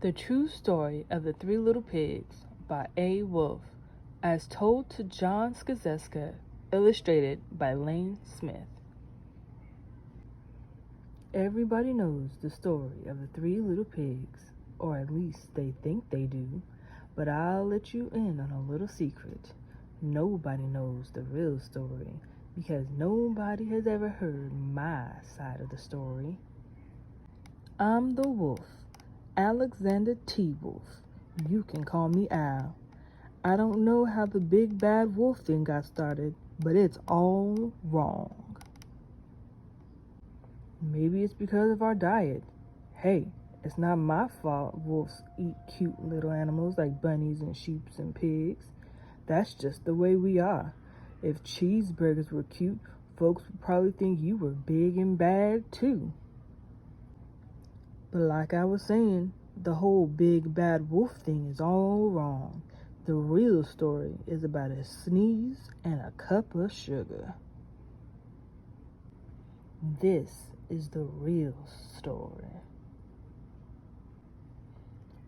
The True Story of the Three Little Pigs by A. Wolfe, as told to Jon Scieszka, illustrated by Lane Smith. Everybody knows the story of the three little pigs, or at least they think they do, but I'll let you in on a little secret. Nobody knows the real story, because nobody has ever heard my side of the story. I'm the wolf, Alexander T. Wolf. You can call me Al. I don't know how the big bad wolf thing got started, but it's all wrong. Maybe it's because of our diet. Hey, it's not my fault wolves eat cute little animals like bunnies and sheep and pigs. That's just the way we are. If cheeseburgers were cute, folks would probably think you were big and bad too. But like I was saying, the whole big bad wolf thing is all wrong. The real story is about a sneeze and a cup of sugar. This is the real story.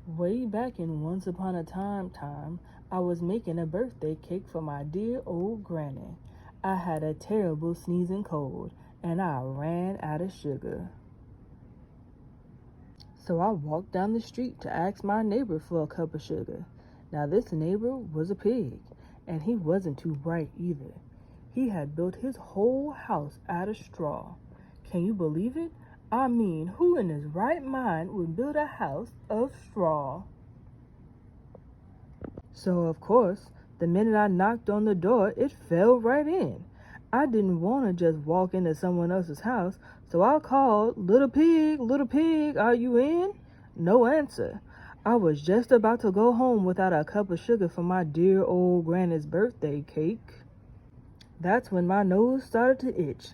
Way back in Once Upon a Time, I was making a birthday cake for my dear old granny. I had a terrible sneezing cold, and I ran out of sugar. So I walked down the street to ask my neighbor for a cup of sugar. Now this neighbor was a pig, and he wasn't too bright either. He had built his whole house out of straw. Can you believe it? I mean, who in his right mind would build a house of straw? So of course, the minute I knocked on the door, it fell right in. I didn't want to just walk into someone else's house, so I called, little pig, are you in? No answer. I was just about to go home without a cup of sugar for my dear old granny's birthday cake. That's when my nose started to itch.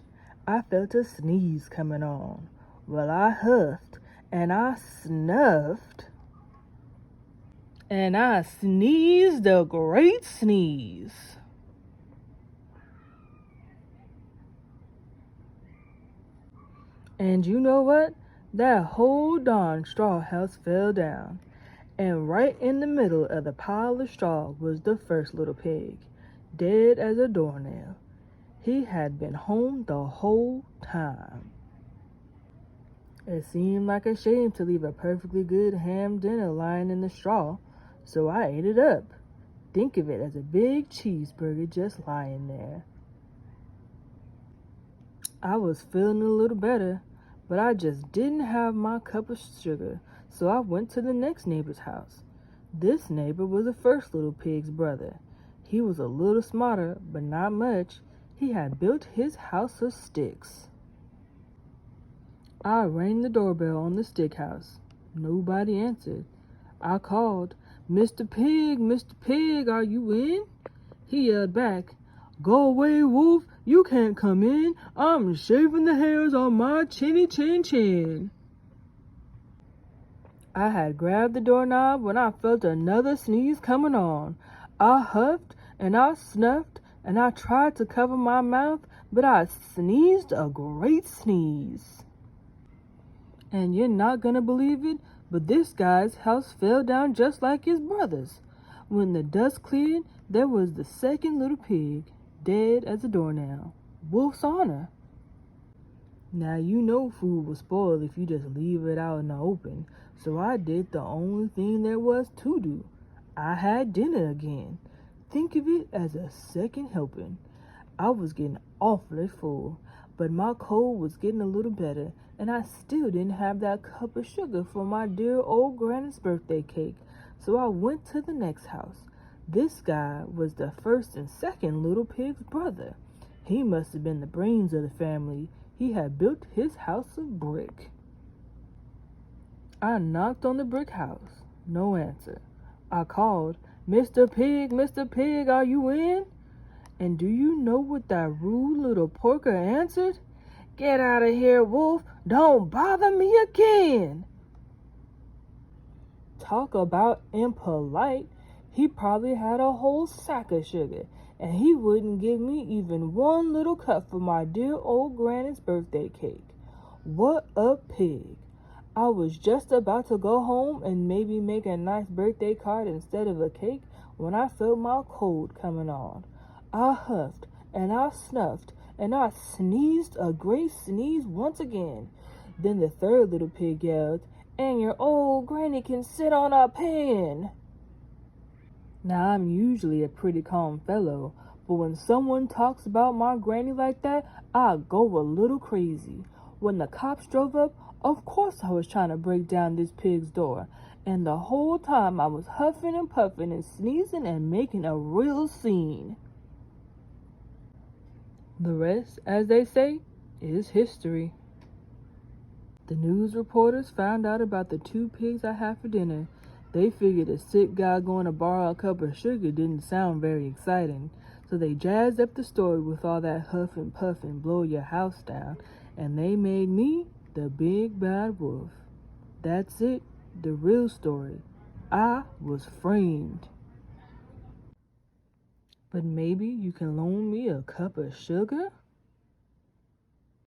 I felt a sneeze coming on. Well, I huffed, and I snuffed, and I sneezed a great sneeze. And you know what? That whole darn straw house fell down. And right in the middle of the pile of straw was the first little pig, dead as a doornail. He had been home the whole time. It seemed like a shame to leave a perfectly good ham dinner lying in the straw, so I ate it up. Think of it as a big cheeseburger just lying there. I was feeling a little better, but I just didn't have my cup of sugar, so I went to the next neighbor's house. This neighbor was the first little pig's brother. He was a little smarter, but not much. He had built his house of sticks. I rang the doorbell on the stick house. Nobody answered. I called, Mr. Pig, are you in? He yelled back, Go away, wolf, you can't come in. I'm shaving the hairs on my chinny chin chin. I had grabbed the doorknob when I felt another sneeze coming on. I huffed and I snuffed and I tried to cover my mouth, but I sneezed a great sneeze. And you're not gonna believe it, but this guy's house fell down just like his brother's. When the dust cleared, there was the second little pig, dead as a doornail. Wolf's honor. Now you know food will spoil if you just leave it out in the open, so I did the only thing there was to do. I had dinner again. Think of it as a second helping. I was getting awfully full, but my cold was getting a little better, and I still didn't have that cup of sugar for my dear old granny's birthday cake, so I went to the next house. This guy was the first and second little pig's brother. He must have been the brains of the family. He had built his house of brick. I knocked on the brick house. No answer. I called, Mr. Pig, are you in? And do you know what that rude little porker answered? Get out of here, wolf. Don't bother me again. Talk about impolite. He probably had a whole sack of sugar, and he wouldn't give me even one little cup for my dear old granny's birthday cake. What a pig. I was just about to go home and maybe make a nice birthday card instead of a cake when I felt my cold coming on. I huffed and I snuffed and I sneezed a great sneeze once again. Then the third little pig yelled, "And your old granny can sit on a pen." Now, I'm usually a pretty calm fellow, but when someone talks about my granny like that, I go a little crazy. When the cops drove up, of course I was trying to break down this pig's door, and the whole time I was huffing and puffing and sneezing and making a real scene. The rest, as they say, is history. The news reporters found out about the 2 pigs I had for dinner. They figured a sick guy going to borrow a cup of sugar didn't sound very exciting, so they jazzed up the story with all that huff and puff and blow your house down, and they made me the big bad wolf. That's it, the real story. I was framed. But maybe you can loan me a cup of sugar?